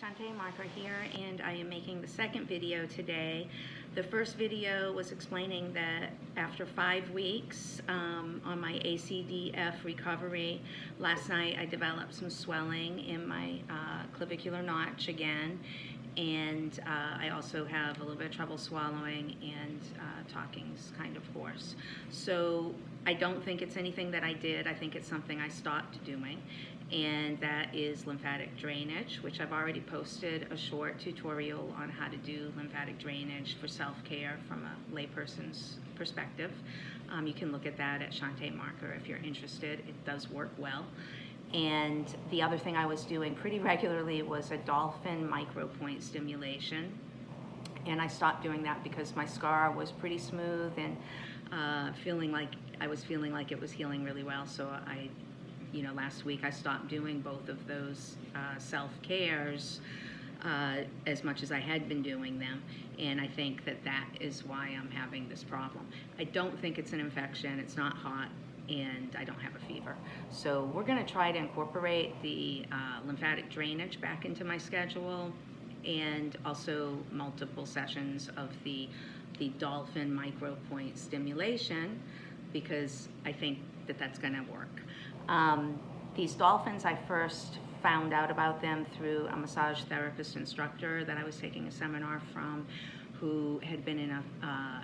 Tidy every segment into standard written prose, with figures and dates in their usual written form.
Shantae Marker here, and I am making the second video today. The first video was explaining that after 5 weeks on my Acdf recovery, last night I developed some swelling in my clavicular notch again, and I also have a little bit of trouble swallowing, and talking's kind of hoarse. So I don't think it's anything that I did. I think it's something I stopped doing, and that is lymphatic drainage, which I've already posted a short tutorial on how to do lymphatic drainage for self-care from a layperson's perspective. You can look at that at Shantae Marker if you're interested. It does work well. And the other thing I was doing pretty regularly was a dolphin micropoint stimulation. And I stopped doing that because my scar was pretty smooth and feeling like it was healing really well. So last week I stopped doing both of those self-cares as much as I had been doing them. And I think that is why I'm having this problem. I don't think it's an infection. It's not hot, and I don't have a fever. So we're going to try to incorporate the lymphatic drainage back into my schedule, and also multiple sessions of the dolphin micropoint stimulation, because I think that's going to work. These dolphins, I first found out about them through a massage therapist instructor that I was taking a seminar from, who had been in an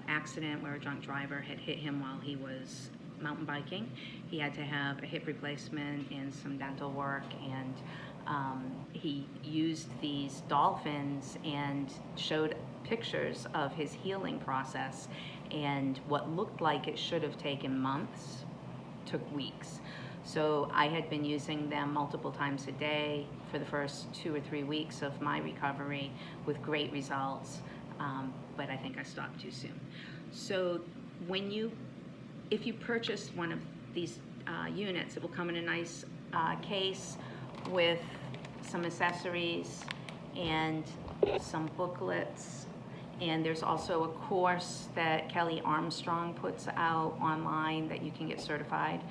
accident where a drunk driver had hit him while he was mountain biking. He had to have a hip replacement and some dental work, and he used these dolphins and showed pictures of his healing process, and what looked like it should have taken months took weeks. So I had been using them multiple times a day for the first 2 or 3 weeks of my recovery with great results, but I think I stopped too soon. So if you purchase one of these units, it will come in a nice case with some accessories and some booklets. And there's also a course that Kelly Armstrong puts out online that you can get certified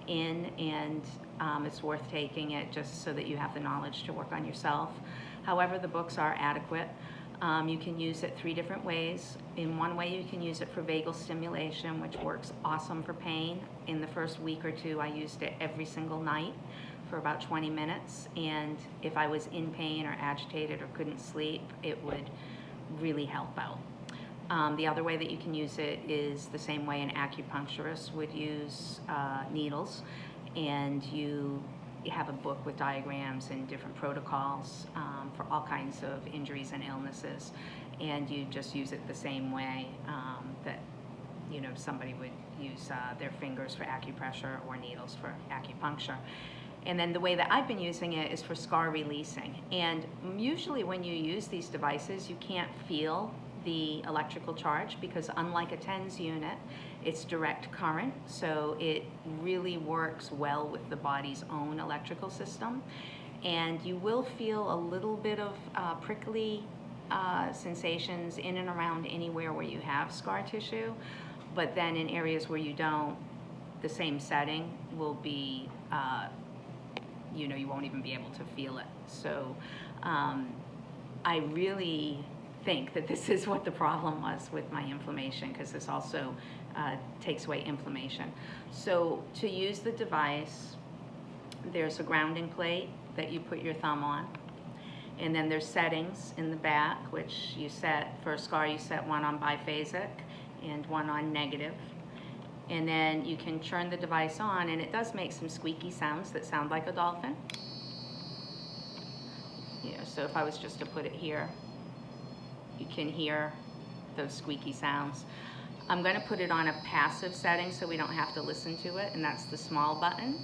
in, and it's worth taking it just so that you have the knowledge to work on yourself. However, the books are adequate. You can use it 3 different ways. In one way, you can use it for vagal stimulation, which works awesome for pain. In the first week or 2, I used it every single night for about 20 minutes, and if I was in pain or agitated or couldn't sleep, it would really help out. The other way that you can use it is the same way an acupuncturist would use needles, and you have a book with diagrams and different protocols for all kinds of injuries and illnesses, and you just use it the same way that somebody would use their fingers for acupressure or needles for acupuncture. And then the way that I've been using it is for scar releasing. And usually when you use these devices, you can't feel the electrical charge, because unlike a TENS unit, it's direct current, so it really works well with the body's own electrical system. And you will feel a little bit of prickly sensations in and around anywhere where you have scar tissue, but then in areas where you don't, the same setting will be, you won't even be able to feel it. So I really think that this is what the problem was with my inflammation, because this also takes away inflammation. So to use the device, there's a grounding plate that you put your thumb on, and then there's settings in the back, which you set for a scar. You set one on biphasic and one on negative, and then you can turn the device on, and it does make some squeaky sounds that sound like a dolphin. So if I was just to put it here, you can hear those squeaky sounds. I'm going to put it on a passive setting so we don't have to listen to it, and that's the small button.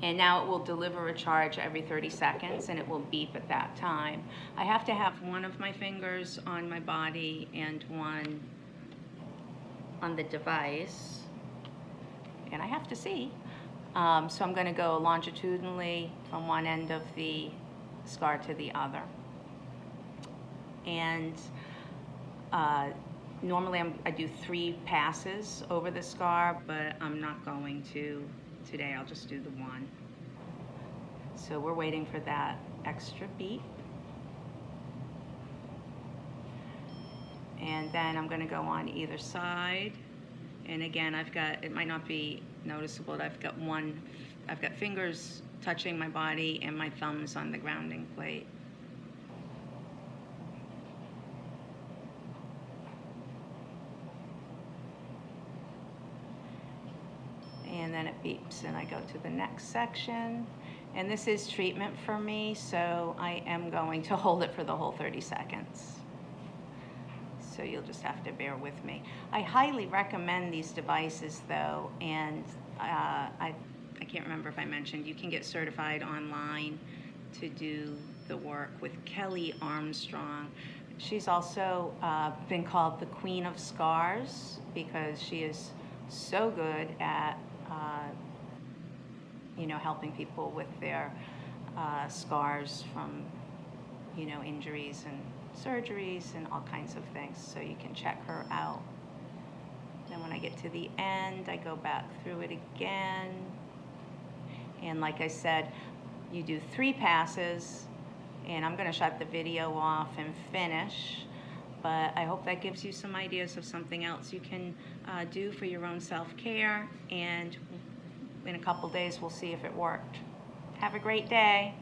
And now it will deliver a charge every 30 seconds, and it will beep at that time. I have to have one of my fingers on my body and one on the device, and I have to see. So I'm going to go longitudinally from one end of the scar to the other. And normally I do 3 passes over the scar, but I'm not going to today. I'll just do the one. So we're waiting for that extra beep. And then I'm going to go on either side. And again, I've got, it might not be noticeable, but I've got fingers touching my body and my thumbs on the grounding plate. And then it beeps and I go to the next section. And this is treatment for me, so I am going to hold it for the whole 30 seconds. So you'll just have to bear with me. I highly recommend these devices though, and I can't remember if I mentioned, you can get certified online to do the work with Kelly Armstrong. She's also been called the Queen of Scars because she is so good at helping people with their scars from injuries and surgeries and all kinds of things, so you can check her out. Then when I get to the end, I go back through it again, and like I said, you do 3 passes, and I'm going to shut the video off and finish, but I hope that gives you some ideas of something else you can do for your own self-care, and in a couple days we'll see if it worked. Have a great day.